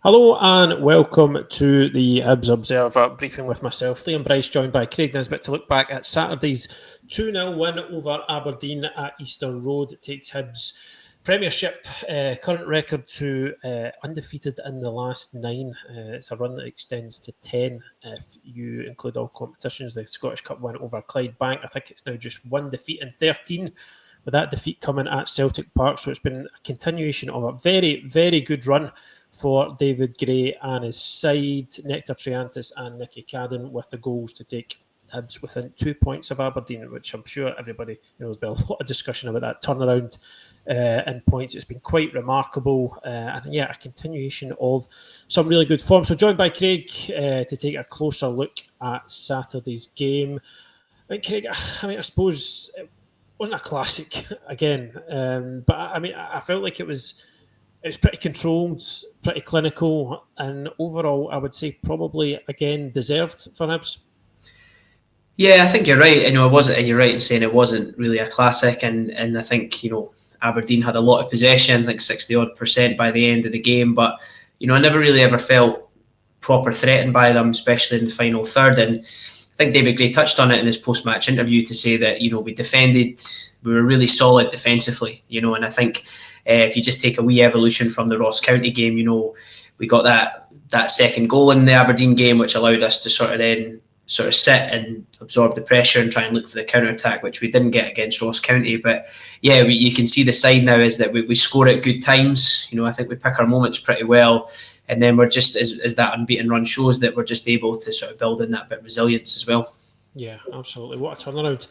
Hello and welcome to the Hibs Observer briefing with myself, Liam Bryce, joined by Craig Nisbet to look back at Saturday's 2-0 win over Aberdeen at Easter Road. It takes Hibs Premiership current record to undefeated in the last 9. It's a run that extends to 10 if you include all competitions. The Scottish Cup win over Clydebank. I think it's now just one defeat in 13. With that defeat coming at Celtic Park. So it's been a continuation of a very, very good run for David Gray and his side, Nectar Triantis and Nicky Cadden, with the goals to take Hibs within 2 points of Aberdeen, which I'm sure everybody there's been a lot of discussion about that turnaround in points. It's been quite remarkable, and a continuation of some really good form. So joined by Craig to take a closer look at Saturday's game. Craig, I suppose it wasn't a classic again, but I felt like it was pretty controlled, pretty clinical, and overall, I would say probably again deserved for Hibs. Yeah, I think you're right. You're right in saying it wasn't really a classic, and I think Aberdeen had a lot of possession, like 60% by the end of the game, but I never really ever felt proper threatened by them, especially in the final third. And I think David Gray touched on it in his post-match interview to say that we were really solid defensively, and I think if you just take a wee evolution from the Ross County game, we got that second goal in the Aberdeen game, which allowed us to sort of sit and absorb the pressure and try and look for the counter-attack, which we didn't get against Ross County. But yeah, you can see the side now is that we score at good times. I think we pick our moments pretty well. And then we're just, as that unbeaten run shows, that we're just able to sort of build in that bit of resilience as well. Yeah, absolutely. What a turnaround.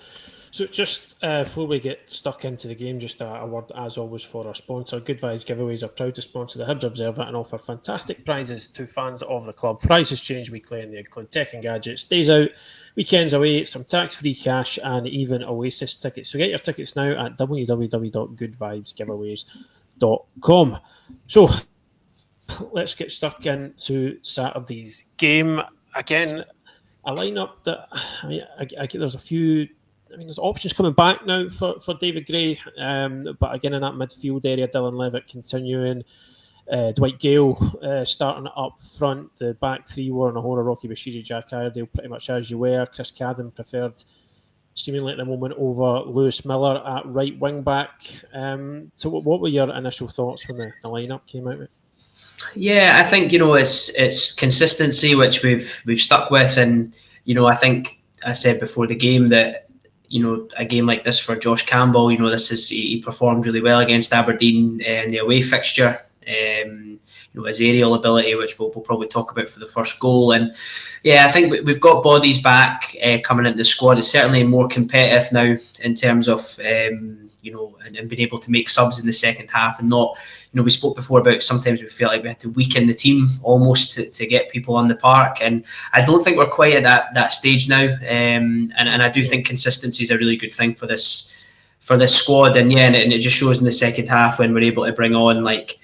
So just before we get stuck into the game, just a word as always for our sponsor. Good Vibes Giveaways are proud to sponsor the Hibs Observer and offer fantastic prizes to fans of the club. Prizes change weekly and they include tech and gadgets, days out, weekends away, some tax-free cash and even Oasis tickets. So get your tickets now at www.goodvibesgiveaways.com. So let's get stuck into Saturday's game. Again, a lineup that there's a few. There's options coming back now for David Gray, but again in that midfield area, Dylan Levitt continuing, Dwight Gale starting up front. The back three were Nahora, Rocky Bashiri, Jack Iredale, pretty much as you were. Chris Cadden preferred, seemingly at the moment, over Lewis Miller at right wing back. So what were your initial thoughts when the lineup came out? Yeah, I think it's consistency which we've stuck with, and I think I said before the game that a game like this for Josh Campbell, he performed really well against Aberdeen in the away fixture. His aerial ability, which we'll probably talk about for the first goal, and I think we've got bodies back coming into the squad. It's certainly more competitive now in terms of and being able to make subs in the second half and not. We spoke before about sometimes we felt like we had to weaken the team almost to get people on the park, and I don't think we're quite at that stage now. And I do think consistency is a really good thing for this squad, and it just shows in the second half when we're able to bring on like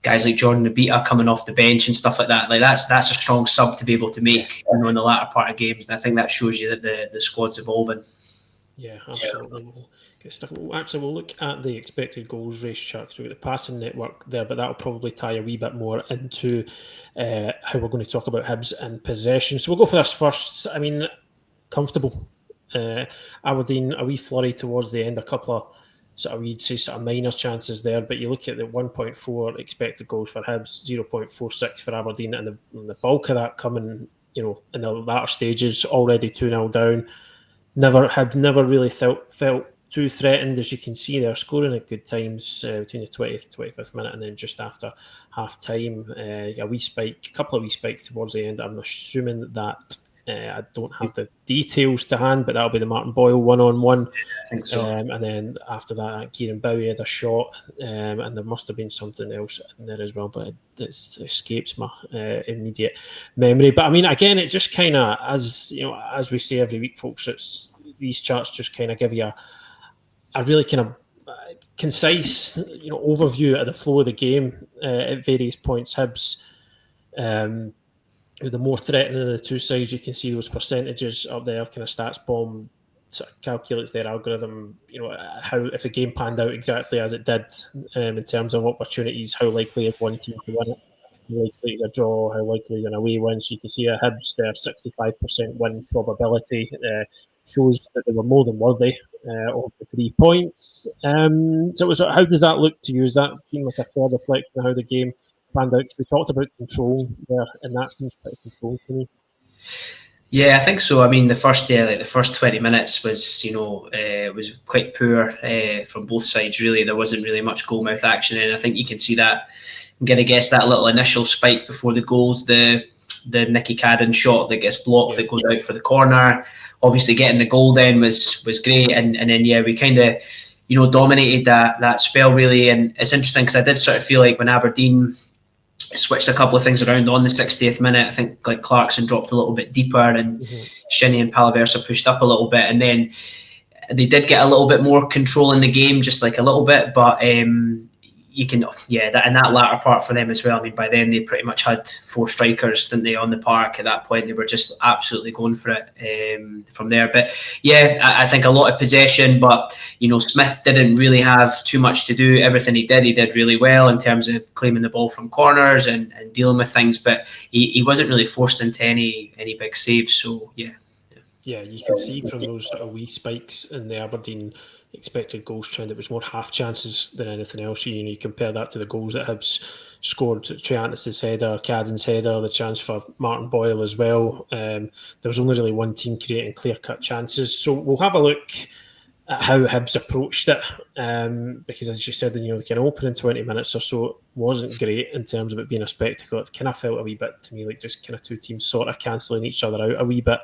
guys like Jordan Abita coming off the bench and stuff like that. Like that's a strong sub to be able to make in the latter part of games, and I think that shows you that the squad's evolving. Yeah, absolutely. We'll look at the expected goals race chart. So we've got the passing network there, but that'll probably tie a wee bit more into how we're going to talk about Hibs and possession. So we'll go for this first. Comfortable. Aberdeen, a wee flurry towards the end, a couple of we'd say minor chances there, but you look at the 1.4 expected goals for Hibs, 0.46 for Aberdeen, and the bulk of that coming, in the latter stages, already 2-0 down. Never really felt too threatened, as you can see. They're scoring at good times between the 20th and 25th minute, and then just after half time, a couple of wee spikes towards the end. I'm assuming that I don't have the details to hand, but that'll be the Martin Boyle 1-on-1. I think so. And then after that, Kieran Bowie had a shot, and there must have been something else in there as well, but it escapes my immediate memory. But again, it just kind of, as we say every week, folks, these charts just kind of give you a really kind of concise, overview of the flow of the game at various points. Hibs, the more threatening of the two sides, you can see those percentages up there. Kind of Stats Bomb sort of calculates their algorithm, how if the game panned out exactly as it did in terms of opportunities, how likely is one team to win it. likely is a draw, how likely is an away win. So you can see a Hibs there 65% win probability shows that they were more than worthy of the 3 points. So how does that look to you? Does that seem like a fair reflection of how the game panned out? We talked about control there, and that seems pretty controlled to me. Yeah, I think so. I mean, the first 20 minutes was quite poor from both sides. Really, there wasn't really much goal mouth action, and I think you can see that. I'm gonna guess that little initial spike before the goals, the Nicky Cadden shot that gets blocked, that goes out for the corner. Obviously, getting the goal then was great, and then we kind of dominated that spell really. And it's interesting because I did sort of feel like when Aberdeen switched a couple of things around on the 60th minute. I think like Clarkson dropped a little bit deeper, and Shinnie and Palaversa pushed up a little bit, and then they did get a little bit more control in the game, just like a little bit. But you can, that in that latter part for them as well. I mean, by then they pretty much had 4 strikers, didn't they, on the park at that point? They were just absolutely going for it from there. But yeah, I think a lot of possession, but Smith didn't really have too much to do. Everything he did really well in terms of claiming the ball from corners and dealing with things. But he wasn't really forced into any big saves. So yeah. Yeah, you can see from those sort of wee spikes in the Aberdeen expected goals trend, it was more half chances than anything else. You compare that to the goals that Hibs scored: Triantis' header, Cadden's header, the chance for Martin Boyle as well. There was only really one team creating clear-cut chances. So we'll have a look at how Hibs approached it, because as you said, the kind of opening 20 minutes or so wasn't great in terms of it being a spectacle. It kind of felt a wee bit to me like just kind of two teams sort of cancelling each other out a wee bit.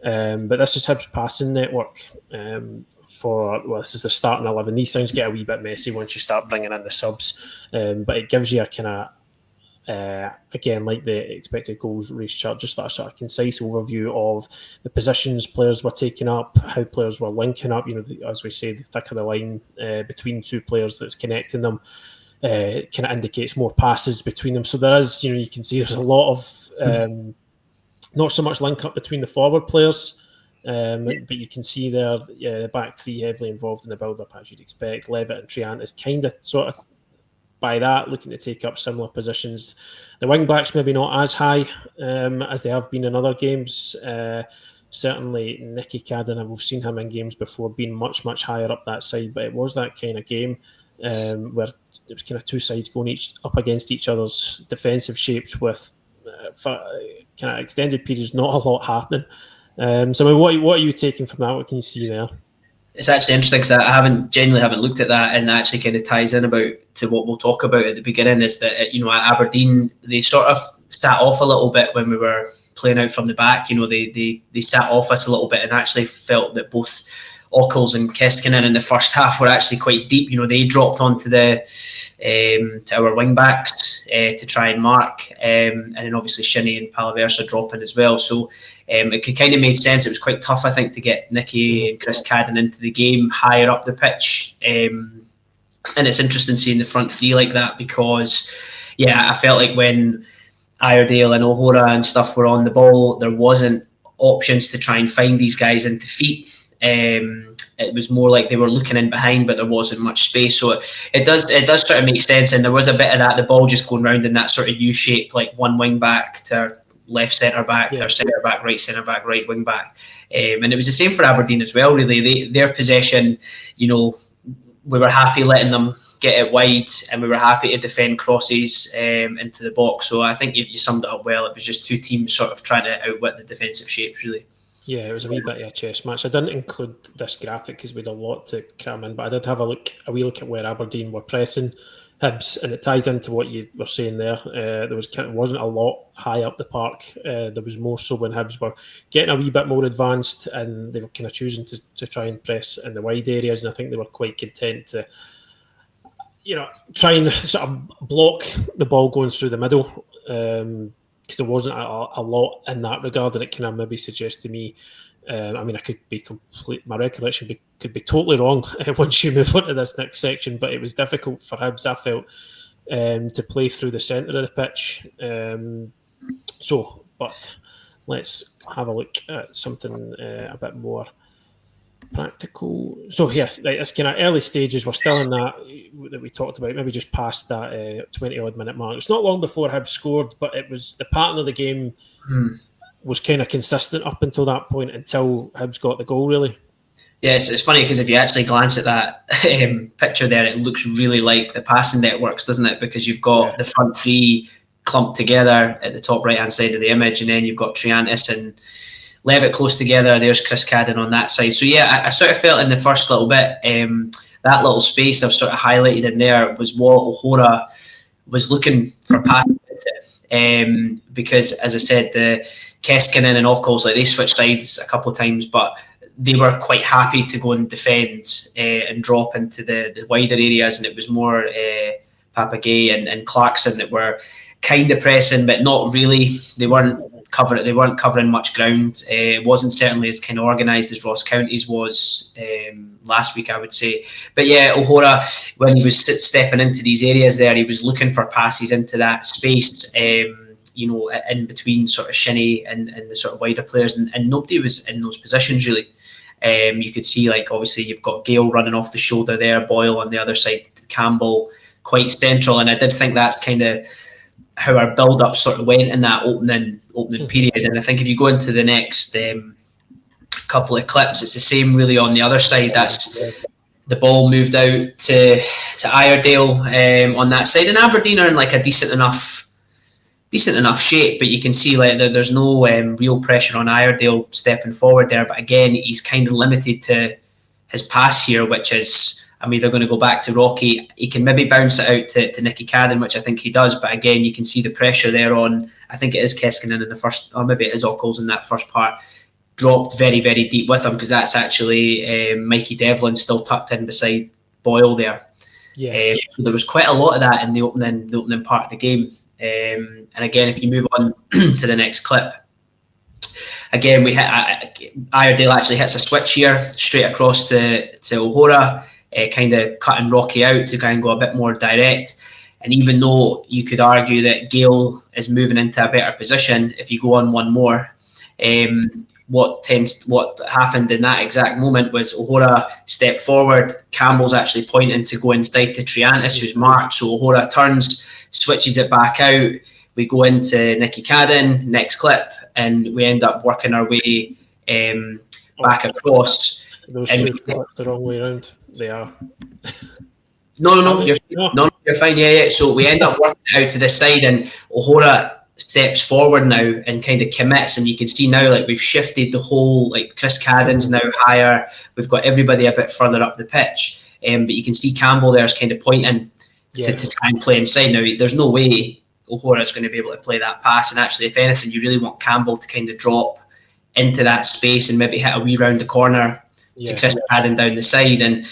But this is Hibs' passing network this is the starting 11. These things get a wee bit messy once you start bringing in the subs, but it gives you a kind of, again, like the expected goals race chart, just that sort of concise overview of the positions players were taking up, how players were linking up, as we say, the thicker the line between two players that's connecting them. Kind of indicates more passes between them. So there is, you can see there's a lot of... not so much link up between the forward players, but you can see there, the back three heavily involved in the build-up, as you'd expect. Levitt and Triantis kind of sort of by that, looking to take up similar positions. The wing-backs maybe not as high as they have been in other games. Certainly Nicky Cadden, and we've seen him in games before, being much, much higher up that side, but it was that kind of game where it was kind of two sides going up against each other's defensive shapes with for kind of extended periods, not a lot happening. So, I mean, what are you taking from that? What can you see there? It's actually interesting because I genuinely haven't looked at that, and that actually kind of ties in to what we'll talk about at the beginning. Is that at Aberdeen they sort of sat off a little bit when we were playing out from the back. They sat off us a little bit and actually felt that both Ockles and Keskinen in the first half were actually quite deep. They dropped onto to our wing backs to try and mark, and then obviously Shinnie and Palaversa dropping as well. So it kind of made sense. It was quite tough, I think, to get Nicky and Chris Cadden into the game higher up the pitch. And it's interesting seeing the front three like that because, I felt like when Iredale and O'Hora and stuff were on the ball, there wasn't options to try and find these guys into feet. It was more like they were looking in behind, but there wasn't much space. So it does sort of make sense. And there was a bit of that, the ball just going round in that sort of U shape, like one wing back to left centre back, to centre back, right wing back. And it was the same for Aberdeen as well, really. Their possession, we were happy letting them get it wide, and we were happy to defend crosses into the box. So I think you summed it up well. It was just two teams sort of trying to outwit the defensive shapes, really. Yeah, it was a wee bit of a chess match. I didn't include this graphic because we had a lot to cram in, but I did have a wee look at where Aberdeen were pressing Hibs, and it ties into what you were saying there. There wasn't a lot high up the park. There was more so when Hibs were getting a wee bit more advanced, and they were kind of choosing to try and press in the wide areas, and I think they were quite content to try and sort of block the ball going through the middle. Because there wasn't a lot in that regard, and it kind of maybe suggests to me, I mean, I could be my recollection could be totally wrong once you move on to this next section, but it was difficult for Hibs, I felt, to play through the centre of the pitch. But let's have a look at something a bit more Practical. So here, right, it's kind of early stages. We're still in that we talked about, maybe just past that 20 odd minute mark. It's not long before Hibs scored, but it was the pattern of the game was kind of consistent up until that point, until Hibs got the goal, really. Yes, it's funny because if you actually glance at that picture there, it looks really like the passing networks, doesn't it? Because you've got the front three clumped together at the top right-hand side of the image, and then you've got Triantis and Levitt close together. There's Chris Cadden on that side. So yeah, I sort of felt in the first little bit, that little space I've sort of highlighted in there was what O'Hora was looking for passing into. Because as I said, the Keskinen and Ockles, like they switched sides a couple of times, but they were quite happy to go and defend and drop into the wider areas, and it was more Papagay and Clarkson that were kind of pressing, but not really. They weren't covering much ground. It wasn't certainly as kind of organised as Ross County's was last week, I would say. But yeah, O'Hora, when he was stepping into these areas there, he was looking for passes into that space, in between sort of Shinnie and the sort of wider players, and nobody was in those positions really. You could see, like, obviously you've got Gale running off the shoulder there, Boyle on the other side, Campbell quite central, and I did think that's kind of how our build-up sort of went in that opening period. And I think if you go into the next couple of clips, it's the same really on the other side. That's the ball moved out to Iredale on that side, and Aberdeen are in like a decent enough shape, but you can see like there's no real pressure on Iredale stepping forward there. But again, he's kind of limited to his pass here, which is, I mean, they're going to go back to Rocky. He can maybe bounce it out to Nicky Cadden, which I think he does. But again, you can see the pressure there on, I think it is Keskinen in the first, or maybe it is Ockles in that first part, dropped very, very deep with him, because that's actually Mikey Devlin still tucked in beside Boyle there. Yeah. So there was quite a lot of that in the opening part of the game. And again, if you move on to the next clip, again, we hit Iredale actually hits a switch here straight across to O'Hora, kind of cutting Rocky out to kind of go a bit more direct. And even though you could argue that Gale is moving into a better position, if you go on one more, what happened in that exact moment was O'Hora stepped forward. Campbell's actually pointing to go inside to Triantis, who's marked. So O'Hora turns, switches it back out. We go into Nicky Cadden, next clip, and we end up working our way back across. Those two clips the wrong way around. They are. No, you're fine. Yeah. So we end up working out to this side, and O'Hora steps forward now and kind of commits, and you can see now, like, we've shifted the whole, like, Chris Cadden's now higher. We've got everybody a bit further up the pitch, but you can see Campbell there's kind of pointing to try and play inside. Now, there's no way O'Hora's going to be able to play that pass, and actually, if anything, you really want Campbell to kind of drop into that space and maybe hit a wee round the corner to Chris Cadden down the side, and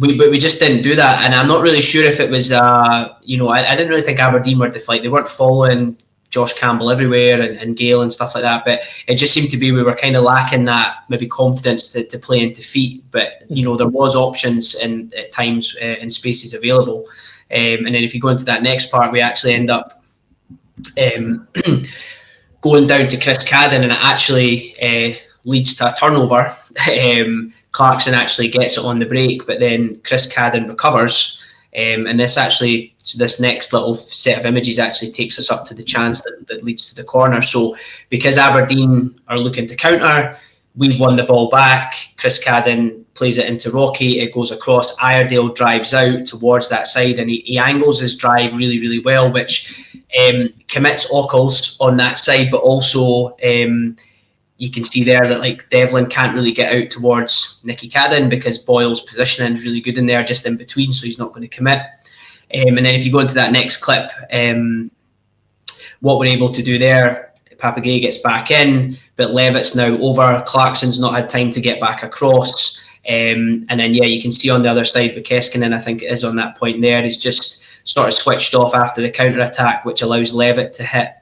we just didn't do that. And I'm not really sure if it was I didn't really think Aberdeen were they weren't following Josh Campbell everywhere and Gale and stuff like that, but it just seemed to be we were kind of lacking that maybe confidence to play into feet. But there was options and at times and spaces available, and then if you go into that next part, we actually end up going down to Chris Cadden, and it actually leads to a turnover. Clarkson actually gets it on the break, but then Chris Cadden recovers, and this next little set of images actually takes us up to the chance that leads to the corner. So because Aberdeen are looking to counter, we've won the ball back. Chris Cadden plays it into Rocky. It goes across. Iredale drives out towards that side, and he angles his drive really, really well, which commits Ockles on that side, but also you can see there that, like, Devlin can't really get out towards Nicky Cadden because Boyle's positioning is really good in there, just in between, so he's not going to commit. And then if you go into that next clip, what we're able to do there, Papagay gets back in, but Levitt's now over. Clarkson's not had time to get back across. And then, you can see on the other side with Keskinen, I think it is on that point there, he's just sort of switched off after the counter-attack, which allows Levitt to hit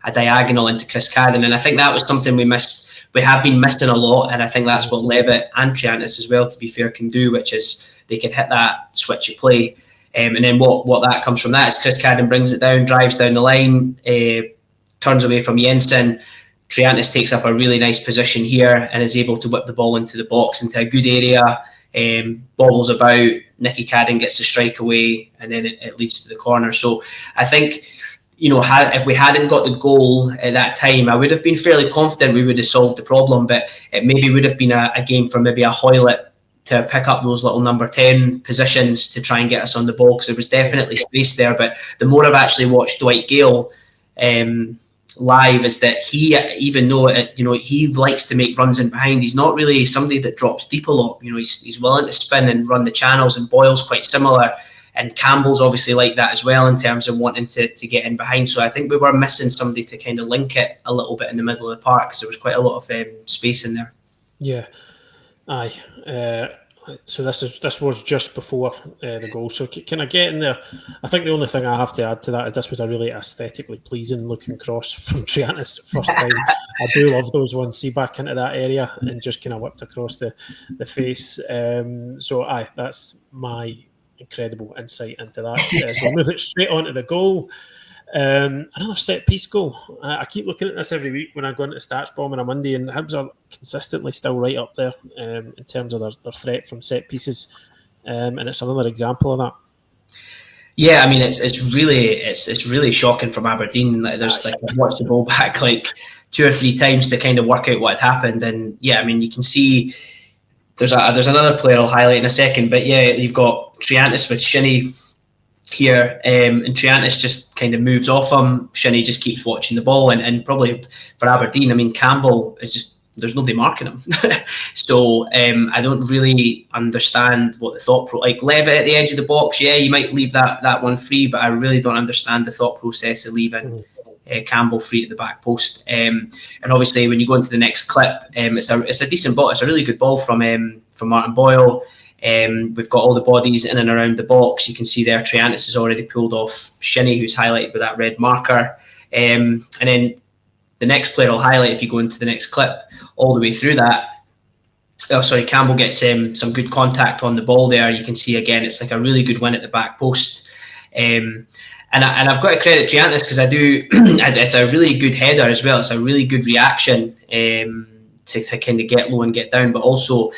a diagonal into Chris Cadden, and I think that was something we missed. We have been missing a lot, and I think that's what Levitt and Triantis as well, to be fair, can do, which is they can hit that switch of play. And then what that comes from that is Chris Cadden brings it down, drives down the line, turns away from Jensen, Triantis takes up a really nice position here and is able to whip the ball into the box, into a good area, bobbles about, Nicky Cadden gets the strike away, and then it leads to the corner. So I think, if we hadn't got the goal at that time, I would have been fairly confident we would have solved the problem, but it maybe would have been a game for maybe a Hoylett to pick up those little number 10 positions to try and get us on the ball, because there was definitely space there. But the more I've actually watched Dwight Gale live, is that he, even though he likes to make runs in behind, he's not really somebody that drops deep a lot. He's willing to spin and run the channels, and Boyle's quite similar, and Campbell's obviously like that as well in terms of wanting to get in behind. So I think we were missing somebody to kind of link it a little bit in the middle of the park, because there was quite a lot of space in there. Yeah. Aye. So this was just before the goal. So can I get in there? I think the only thing I have to add to that is this was a really aesthetically pleasing looking cross from Triantis first time. I do love those ones. See back into that area and just kind of whipped across the face. So aye, that's my incredible insight into that. So we'll move it straight on to the goal. Another set piece goal. I keep looking at this every week when I go into Stats Bomb on a Monday, and Hibs are consistently still right up there in terms of their threat from set pieces, and it's another example of that. Yeah, I mean it's really shocking from Aberdeen. I've watched the ball back like 2 or 3 times to kind of work out what had happened, and yeah, I mean you can see there's another player I'll highlight in a second, but yeah, you've got Triantis with Shinnie here, and Triantis just kind of moves off him. Shinnie just keeps watching the ball, and probably for Aberdeen, I mean Campbell is just, there's nobody marking him. So I don't really understand what the thought like Levitt at the edge of the box, yeah, you might leave that one free, but I really don't understand the thought process of leaving Campbell free at the back post. And obviously when you go into the next clip, it's a decent ball, it's a really good ball from Martin Boyle. We've got all the bodies in and around the box. You can see there Triantis has already pulled off Shinnie, who's highlighted with that red marker. And then the next player I'll highlight, if you go into the next clip, all the way through that, Campbell gets some good contact on the ball there. You can see again, it's like a really good win at the back post. And I've got to credit Triantis, because I do. It's a really good header as well. It's a really good reaction to kind of get low and get down, but also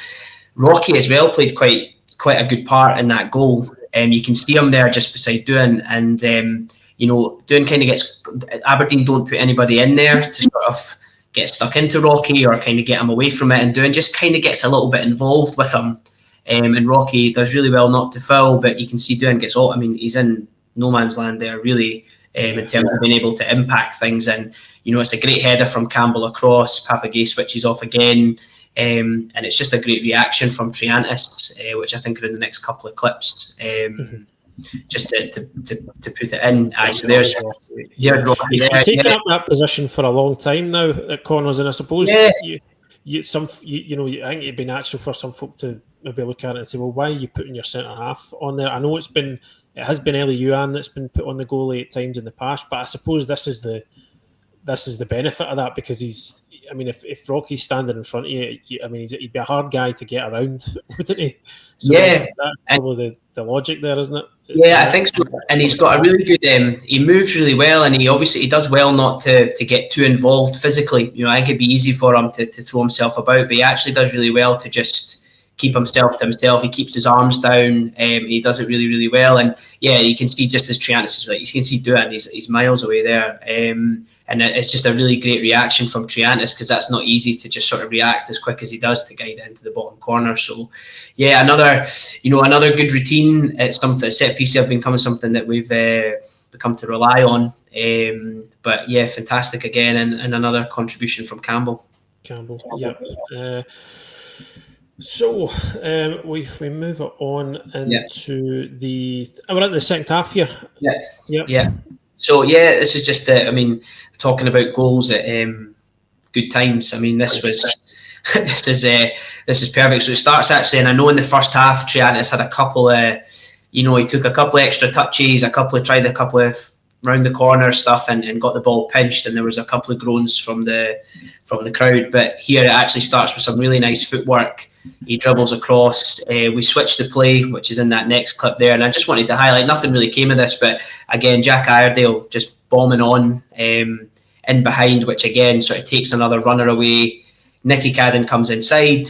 Rocky as well played quite a good part in that goal. You can see him there just beside Doohan, and Doohan kind of gets, Aberdeen don't put anybody in there to sort of get stuck into Rocky or kind of get him away from it, and Doohan just kind of gets a little bit involved with him. And Rocky does really well not to foul, but you can see Doohan gets all. I mean, he's in no man's land there, really, in terms of being able to impact things. And it's a great header from Campbell across. Papagay switches off again. And it's just a great reaction from Triantis, which I think are in the next couple of clips, just to put it in. So there's he's taken up that position for a long time now at corners, and I suppose I think it'd be natural for some folk to maybe look at it and say, well, why are you putting your centre half on there? I know it has been Ellie Yuan that's been put on the goalie at times in the past, but I suppose this is the benefit of that, because he's. I mean, if Rocky's standing in front of you, he'd be a hard guy to get around, wouldn't he? So that's probably the logic there, isn't it? Yeah, I think so. And he's got a really good. He moves really well, and he does well not to get too involved physically. I think it'd be easy for him to throw himself about, but he actually does really well to just keep himself to himself. He keeps his arms down. He does it really, really well. And yeah, you can see just as Triantis is, like, you can see Doohan, he's miles away there. And it's just a really great reaction from Triantis, because that's not easy to just sort of react as quick as he does to guide it into the bottom corner. So, yeah, another good routine. It's something, set piece have become something that we've become to rely on. But yeah, fantastic again, and another contribution from Campbell. Yeah. So we move it on into we're at the second half here. Yeah. So yeah, this is just talking about goals at good times. I mean, this is perfect. So it starts actually, and I know in the first half, Triantis had a couple of, he took a couple of extra touches, tried a couple of round the corner stuff, and got the ball pinched, and there was a couple of groans from the crowd. But here it actually starts with some really nice footwork. He dribbles across. We switched the play, which is in that next clip there. And I just wanted to highlight, nothing really came of this, but again, Jack Iredale just bombing on. And in behind, which again sort of takes another runner away. Nicky Cadden comes inside.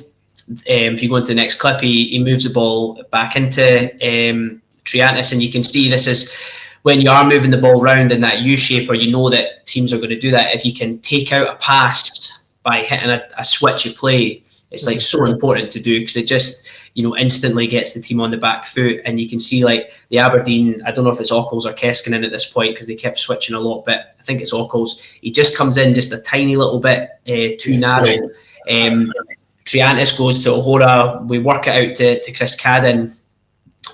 If you go into the next clip, he moves the ball back into Triantis, and you can see this is when you are moving the ball round in that U shape, or you know that teams are going to do that. If you can take out a pass by hitting a switchy play, it's like so important to do, because it just, you know, instantly gets the team on the back foot. And you can see like the Aberdeen, I don't know if it's Ockles or Keskinen at this point, because they kept switching a lot, but I think it's Ockles. He just comes in just a tiny little bit too narrow. Triantis goes to O'Hora. We work it out to Chris Cadden.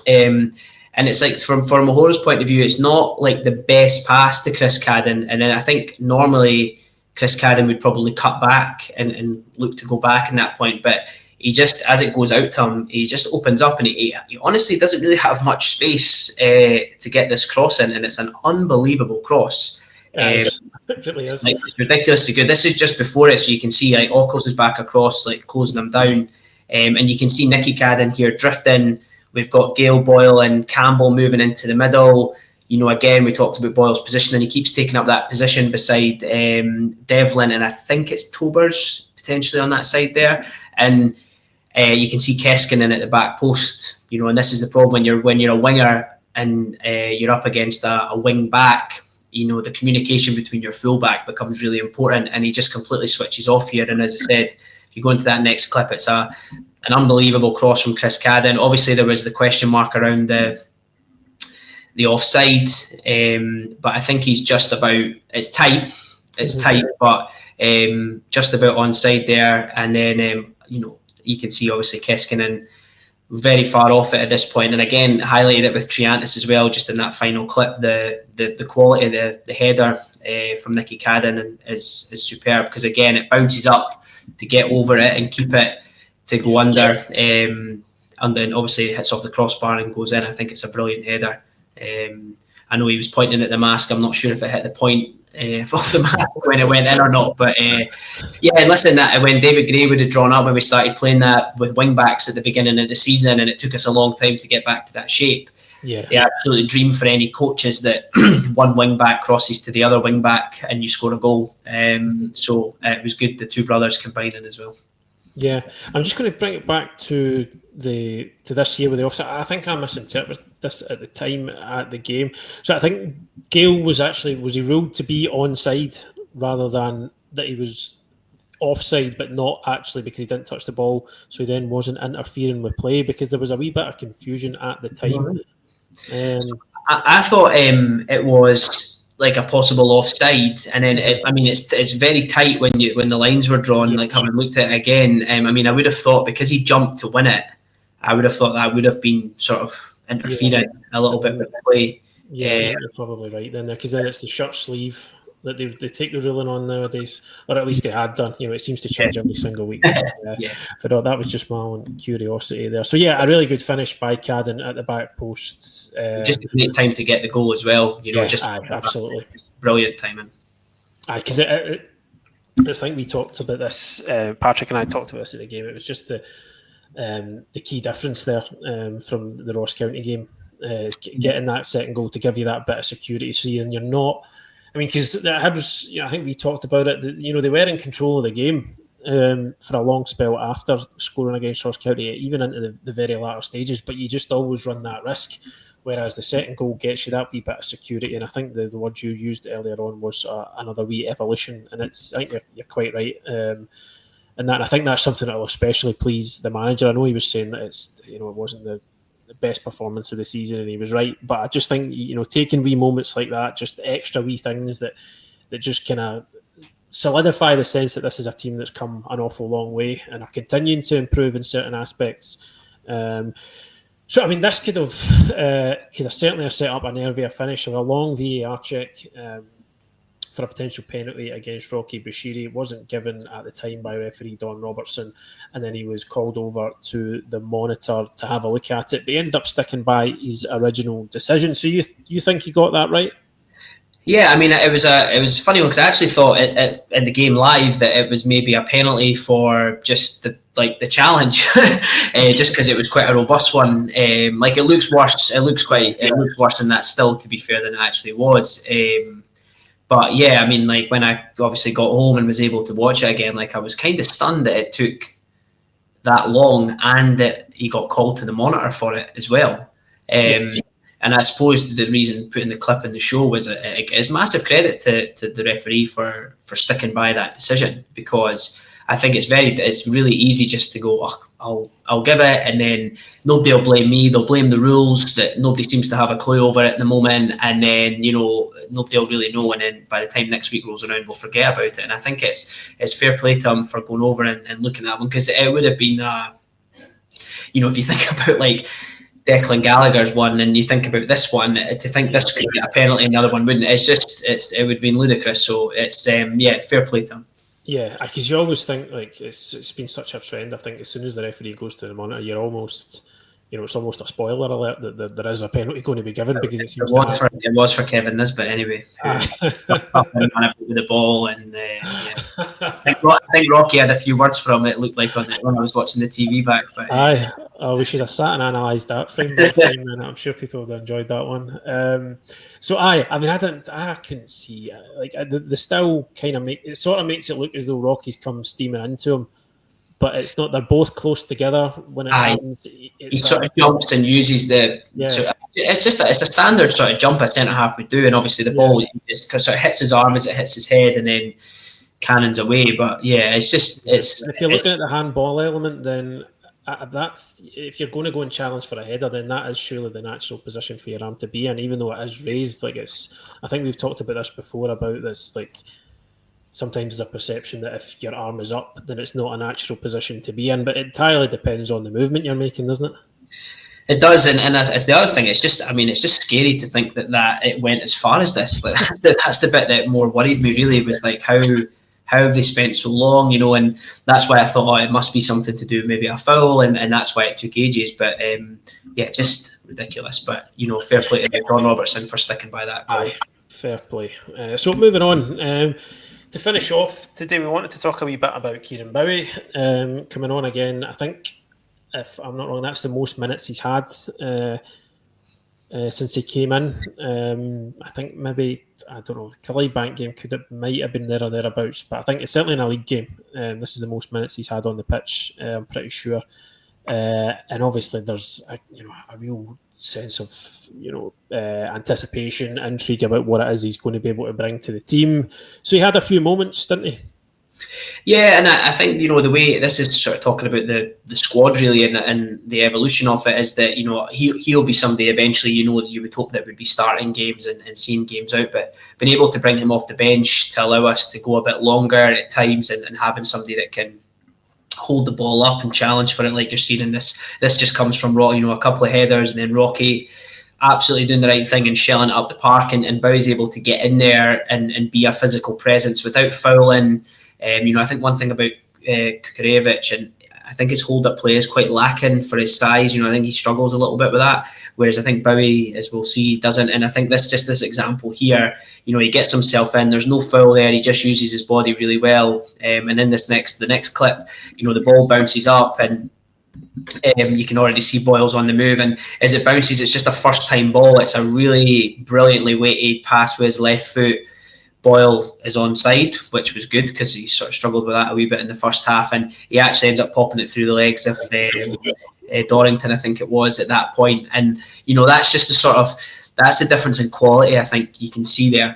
And it's like, from O'Hora's point of view, it's not like the best pass to Chris Cadden. And then I think normally Chris Cadden would probably cut back and look to go back in that point. But he just, as it goes out to him, he just opens up, and he honestly doesn't really have much space to get this cross in. And it's an unbelievable cross. It really is. Like, it's ridiculously good. This is just before it, so you can see like Ockles is back across, like closing them down. And you can see Nicky Cadden here drifting. We've got Gail Boyle and Campbell moving into the middle. You know, again, we talked about Boyle's position, and he keeps taking up that position beside Devlin, and I think it's Tobers potentially on that side there. And you can see Keskinen at the back post. You know, and this is the problem when you're a winger and you're up against a wing back. You know, the communication between your fullback becomes really important, and he just completely switches off here. And as I said, if you go into that next clip, it's an unbelievable cross from Chris Cadden. Obviously, there was the question mark around the offside, but I think he's just about. It's tight, but just about onside there. And then you know, you can see obviously Keskinen very far off it at this point, and again highlighted it with Triantis as well, just in that final clip. The quality of the header from Nicky Cadden is superb, because again it bounces up to get over it and keep it to go under, and then obviously it hits off the crossbar and goes in. I think it's a brilliant header. I know he was pointing at the mask. I'm not sure if it hit the point off the mask when it went in or not, but yeah, listen, that when David Gray would have drawn up when we started playing that with wing backs at the beginning of the season, and it took us a long time to get back to that shape. Yeah, the absolute dream for any coaches that one wing back crosses to the other wing back and you score a goal. So it was good, the two brothers combining as well. Yeah, I'm just going to bring it back to this year with the offside. I think I misinterpreted this at the time at the game. So I think Gale was he ruled to be onside rather than that he was offside, but not actually because he didn't touch the ball. So he then wasn't interfering with play, because there was a wee bit of confusion at the time. I thought it was like a possible offside, and then it's very tight when the lines were drawn. Like, having looked at it again, I would have thought, because he jumped to win it, I would have thought that would have been sort of interfering a little bit with the play. Yeah, you're probably right then, because then it's the shirt sleeve that they take the ruling on nowadays, or at least they had done. You know, it seems to change every single week. But that was just my own curiosity there. So yeah, a really good finish by Cadden at the back post. Just a great time to get the goal as well. You know, absolutely just brilliant timing. Because I think we talked about this. Patrick and I talked about this at the game. It was just the key difference there from the Ross County game, getting that second goal to give you that bit of security. So you're not. Because the Hibs, I think we talked about it. They were in control of the game for a long spell after scoring against Ross County, even into the very latter stages. But you just always run that risk. Whereas the second goal gets you that wee bit of security, and I think the word you used earlier on was another wee evolution. And I think you're quite right. And I think that's something that will especially please the manager. I know he was saying that it wasn't the best performance of the season, and he was right. But I just think taking wee moments like that, just extra wee things that just kind of solidify the sense that this is a team that's come an awful long way and are continuing to improve in certain aspects. So this could have certainly set up an earlier finish of a long VAR check for a potential penalty against Rocky Bushiri. It wasn't given at the time by referee Don Robertson, and then he was called over to the monitor to have a look at it. But he ended up sticking by his original decision. So you think he got that right? Yeah, it was funny because I actually thought in the game live that it was maybe a penalty for just the challenge, just because it was quite a robust one. It looks worse. It looks worse than that still, to be fair, than it actually was. But yeah, I mean, like when I obviously got home and was able to watch it again, like I was kind of stunned that it took that long and that he got called to the monitor for it as well. And I suppose the reason putting the clip in the show was it is massive credit to the referee for sticking by that decision, because I think it's really easy just to go, I'll give it, and then nobody will blame me. They'll blame the rules that nobody seems to have a clue over at the moment, and then nobody will really know. And then by the time next week rolls around, we'll forget about it. And I think it's fair play to him for going over and looking at that one, because it would have been, if you think about like Declan Gallagher's one, and you think about this one, to think this could get a penalty and the other one wouldn't, it would have been ludicrous. So it's fair play to him. Yeah, because you always think, like, it's been such a trend. I think as soon as the referee goes to the monitor, you're almost, it's almost a spoiler alert that there is a penalty going to be given, because it seems it was for Kevin Nisbet anyway. With the ball, and I think Rocky had a few words for him. It looked like when I was watching the TV back. But we should have sat and analysed that frame by frame, and I'm sure people would have enjoyed that one. I couldn't see the still kind of it sort of makes it look as though Rocky's come steaming into him, but it's not. They're both close together when it happens. He sort of jumps and uses the. Yeah. So it's a standard sort of jump a centre half would do, and obviously the ball sort of hits his arm as it hits his head, and then cannons away. But yeah, it's just if you're looking at the handball element, then. That's if you're going to go and challenge for a header, then that is surely the natural position for your arm to be in, even though it is raised. I think we've talked about this before, about this, like sometimes there's a perception that if your arm is up, then it's not a natural position to be in, but it entirely depends on the movement you're making, doesn't it? It does, and as the other thing, it's just scary to think that it went as far as this. Like that's the bit that more worried me, really, was like how have they spent so long, and that's why I thought, it must be something to do with maybe a foul, and that's why it took ages. But just ridiculous. But fair play to Ron Robertson for sticking by that call. Fair play. So moving on, to finish off today, we wanted to talk a wee bit about Kieran Bowie coming on again. I think, if I'm not wrong, that's the most minutes he's had since he came in. I think maybe, I don't know, the League Bank game might have been there or thereabouts, but I think it's certainly in a league game. This is the most minutes he's had on the pitch, I'm pretty sure. And obviously there's a real sense of anticipation, intrigue about what it is he's going to be able to bring to the team. So he had a few moments, didn't he? Yeah, and I think the way this is sort of talking about the squad really, and the evolution of it, is that he'll be somebody eventually that you would hope that would be starting games and seeing games out, but being able to bring him off the bench to allow us to go a bit longer at times, and having somebody that can hold the ball up and challenge for it, like you're seeing in this just comes from a couple of headers, and then Rocky absolutely doing the right thing and shelling it up the park, and Bowie's able to get in there and be a physical presence without fouling. I think one thing about Kukarevich, and I think his hold-up play is quite lacking for his size. I think he struggles a little bit with that, whereas I think Bowie, as we'll see, doesn't. And I think this example here, he gets himself in. There's no foul there. He just uses his body really well. And in the next clip, the ball bounces up, and you can already see Boyle's on the move. And as it bounces, it's just a first-time ball. It's a really brilliantly weighted pass with his left foot. Boyle is onside, which was good because he sort of struggled with that a wee bit in the first half, and he actually ends up popping it through the legs of Dorrington, I think it was, at that point. And that's just that's the difference in quality I think you can see there.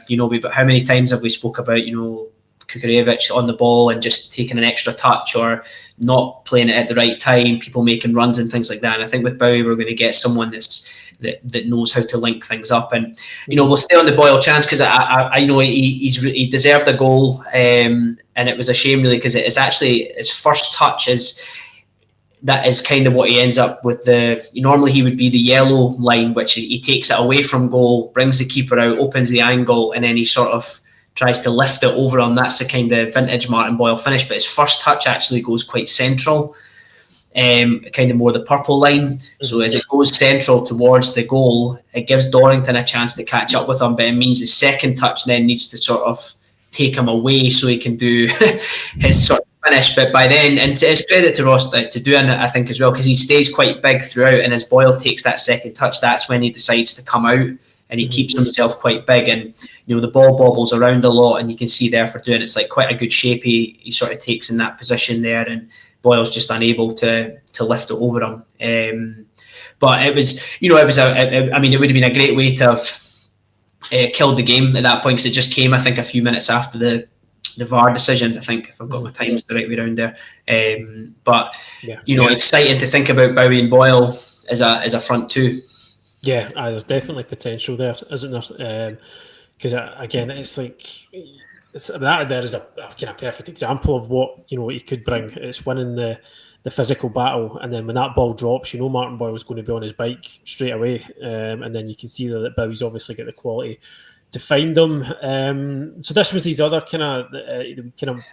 How many times have we spoke about Kukarevich on the ball and just taking an extra touch or not playing it at the right time, people making runs and things like that. And I think with Bowie, we're going to get someone that knows how to link things up. And we'll stay on the Boyle chance, because I know he deserved a goal, and it was a shame really, because it is actually his first touch that is kind of what he ends up with. Normally he would be the yellow line, which he takes it away from goal, brings the keeper out, opens the angle, and then he sort of tries to lift it over him. That's the kind of vintage Martin Boyle finish, but his first touch actually goes quite central, kind of more the purple line. So as it goes central towards the goal, it gives Dorrington a chance to catch up with him, but it means his second touch then needs to sort of take him away so he can do his sort of finish. But by then, and to his credit to Ross to doing it, I think as well, because he stays quite big throughout, and as Boyle takes that second touch, that's when he decides to come out and he keeps himself quite big, and the ball bobbles around a lot, and you can see there for doing it's like quite a good shape he sort of takes in that position there, and Boyle's just unable to lift it over him. But it was it would have been a great way to have killed the game at that point, because it just came, I think, a few minutes after the VAR decision, I think, if I've got my times the right way around there. But exciting to think about Bowie and Boyle as a front two. Yeah, there's definitely potential there, isn't there? Because again, it's like that. There is a kind of perfect example of what he could bring. It's winning the physical battle, and then when that ball drops, Martin Boyle was going to be on his bike straight away, and then you can see that Bowie's obviously got the quality to find them. So this was these other kind of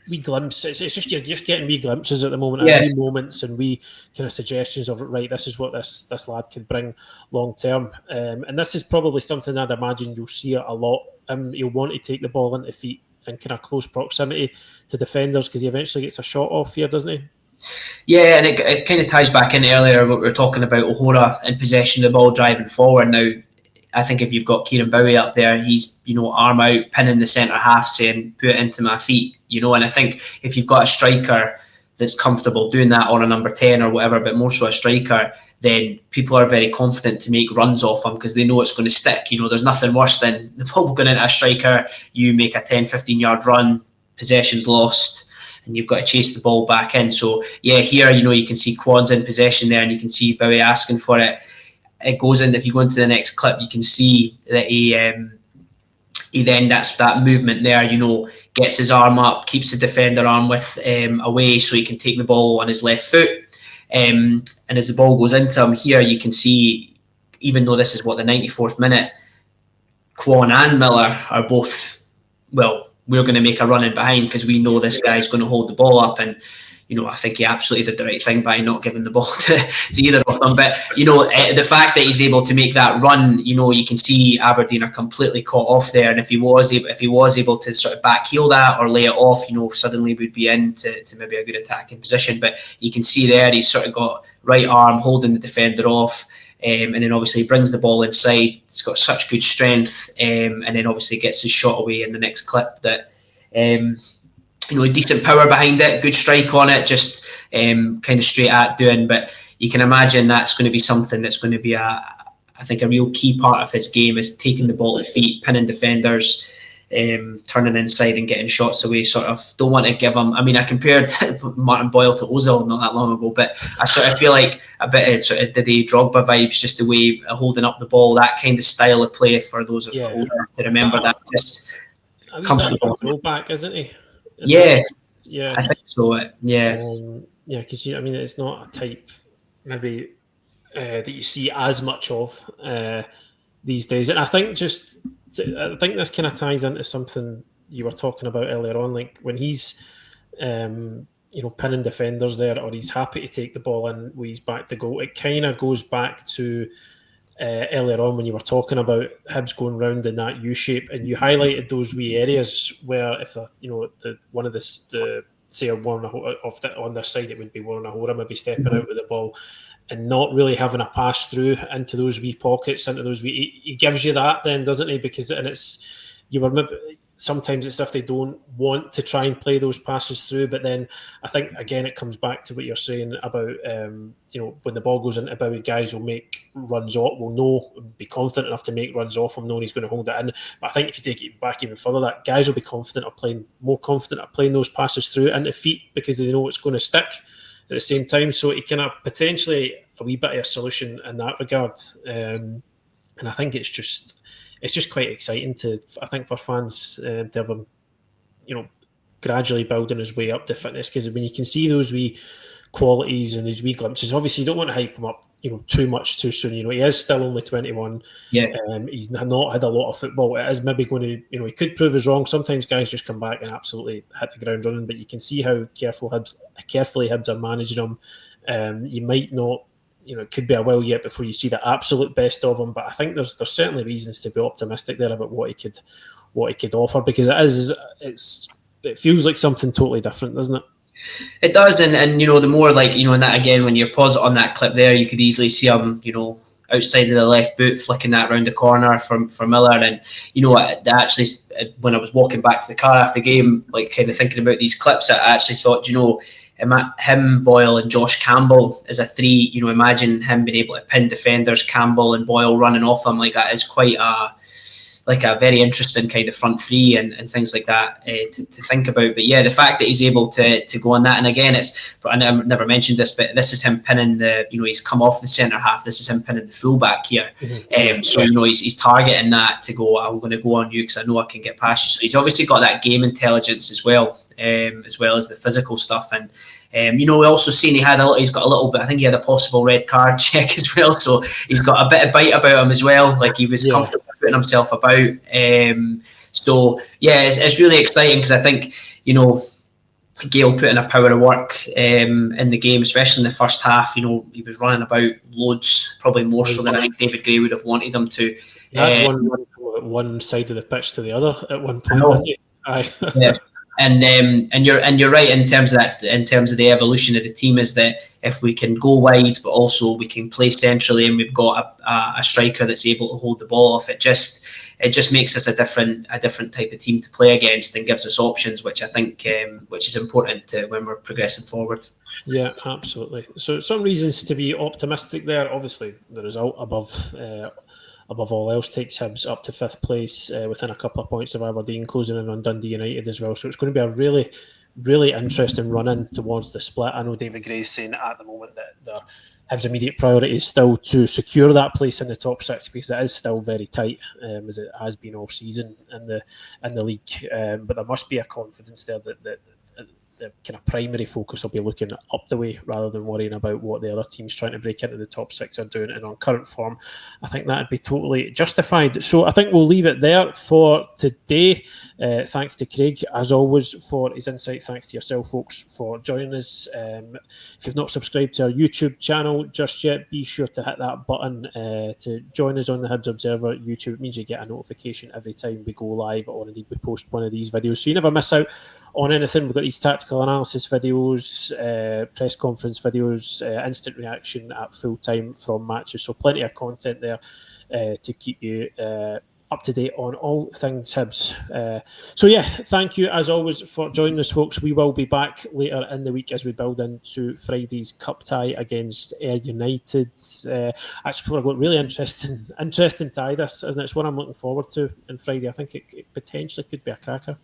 wee glimpses. It's just you're just getting wee glimpses at the moment, and wee moments and wee kind of suggestions of right. This is what this lad could bring long term, and this is probably something I'd imagine you'll see a lot. He'll want to take the ball into feet in kind of close proximity to defenders, because he eventually gets a shot off here, doesn't he? Yeah, and it kind of ties back in earlier what we were talking about, O'Hora in possession of the ball driving forward. Now, I think if you've got Kieran Bowie up there, he's arm out, pinning the centre half, saying put it into my feet, and I think if you've got a striker that's comfortable doing that on a number 10 or whatever, but more so a striker, then people are very confident to make runs off him because they know it's going to stick. There's nothing worse than the ball going into a striker, you make a 10-15 yard run, possession's lost, and you've got to chase the ball back in. So yeah, here you can see Quads in possession there, and you can see Bowie asking for it. It goes in. If you go into the next clip, you can see that he then that's that movement there. Gets his arm up, keeps the defender arm width away, so he can take the ball on his left foot. And as the ball goes into him here, you can see, even though this is the 94th minute, Kwon and Miller are both, well, we're going to make a run in behind because we know this guy's going to hold the ball up. And, I think he absolutely did the right thing by not giving the ball to either of them. But, the fact that he's able to make that run, you can see Aberdeen are completely caught off there. And if he was able to sort of backheel that or lay it off, suddenly we'd be into maybe a good attacking position. But you can see there he's sort of got right arm holding the defender off. And then obviously he brings the ball inside. He's got such good strength, and then obviously gets his shot away in the next clip. That decent power behind it, good strike on it, just kind of straight at doing. But you can imagine that's going to be something that's going to be I think a real key part of his game is taking the ball to feet, pinning defenders, turning inside and getting shots away. Sort of don't want to give him. I mean, I compared Martin Boyle to Ozil not that long ago, but I sort of feel like a bit of sort of Didier Drogba vibes, just the way holding up the ball, that kind of style of play for those of older to remember that. Just comfortable. Fullback, isn't he? Yeah, yeah, I think so. Yeah, because it's not a type maybe that you see as much of these days, and I think this kind of ties into something you were talking about earlier on, like when he's pinning defenders there, or he's happy to take the ball in when he's back to goal. It kind of goes back to earlier on when you were talking about Hibs going round in that U shape, and you highlighted those wee areas where if one of the say one on their side, it would be Warren Ahora maybe stepping out with the ball and not really having a pass through into those wee pockets, into those wee. He gives you that then, doesn't he? Because sometimes it's if they don't want to try and play those passes through, but then I think again it comes back to what you're saying about when the ball goes into Bowie, guys will make runs off, be confident enough to make runs off him, knowing he's going to hold it in. But I think if you take it back even further, that guys will be more confident of playing those passes through into feet because they know it's going to stick at the same time. So it kind of potentially a wee bit of a solution in that regard, and I think it's just quite exciting I think for fans to have him, gradually building his way up to fitness, because when you can see those wee qualities and these wee glimpses, obviously you don't want to hype him up, too much too soon. He is still only 21. Yeah. He's not had a lot of football. It is maybe going to, he could prove us wrong. Sometimes guys just come back and absolutely hit the ground running, but you can see how carefully Hibs are managing him. You might not, it could be a while yet before you see the absolute best of him, but I think there's certainly reasons to be optimistic there about what he could offer, because it feels like something totally different, doesn't it? It does, and the more and that again, when you're pausing on that clip there, you could easily see him, outside of the left boot, flicking that round the corner for Miller. And actually, when I was walking back to the car after the game, like kind of thinking about these clips, I actually thought, him, Boyle, and Josh Campbell as a three. Imagine him being able to pin defenders, Campbell and Boyle running off him like that is quite a very interesting kind of front three and things like that to think about. But yeah, the fact that he's able to go on that, and again, I never mentioned this, but this is him pinning he's come off the centre half. This is him pinning the fullback here. So he's targeting that to go, I'm going to go on you because I know I can get past you. So he's obviously got that game intelligence as well as the physical stuff. And we also seen he's got a little bit, I think he had a possible red card check as well, so he's got a bit of bite about him as well, like he was comfortable putting himself about. So yeah, it's really exciting because I think Gayle put in a power of work in the game, especially in the first half. He was running about loads, probably more so than I think David Gray would have wanted him to. One side of the pitch to the other at one point. Yeah. And you're right in terms of that. In terms of the evolution of the team, is that if we can go wide, but also we can play centrally, and we've got a striker that's able to hold the ball off, it just makes us a different type of team to play against, and gives us options, which I think which is important when we're progressing forward. Yeah, absolutely. So some reasons to be optimistic there. Obviously, the result above all else takes Hibs up to 5th place within a couple of points of Aberdeen, closing in on Dundee United as well. So it's going to be a really, really interesting run-in towards the split. I know David Gray's saying at the moment that their Hibs' immediate priority is still to secure that place in the top 6 because it is still very tight, as it has been all season in the league. But there must be a confidence there that the kind of primary focus will be looking up the way rather than worrying about what the other teams trying to break into the top 6 are doing. And on current form, I think that would be totally justified. So I think we'll leave it there for today. Thanks to Craig, as always, for his insight. Thanks to yourself, folks, for joining us. If you've not subscribed to our YouTube channel just yet, be sure to hit that button to join us on the Hibs Observer YouTube. It means you get a notification every time we go live or indeed we post one of these videos, so you never miss out on anything. We've got these tactical analysis videos, press conference videos, instant reaction at full time from matches. So plenty of content there to keep you up to date on all things Hibs. So yeah, thank you as always for joining us, folks. We will be back later in the week as we build into Friday's cup tie against Ayr United. Actually, we've got really interesting tie this, isn't it? It's one I'm looking forward to on Friday. I think it potentially could be a cracker.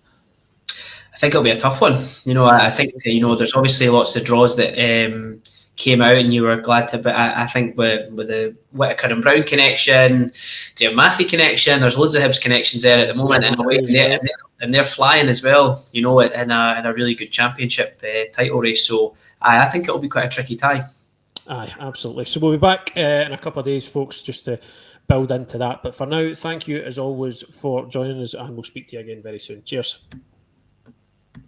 I think it'll be a tough one. I think there's obviously lots of draws that came out, and you were glad to. But I think with the Whittaker and Brown connection, the Matthew connection, there's loads of Hibs connections there at the moment, and they're flying as well. In a really good championship title race. So I think it'll be quite a tricky tie. Aye, absolutely. So we'll be back in a couple of days, folks, just to build into that. But for now, thank you as always for joining us, and we'll speak to you again very soon. Cheers.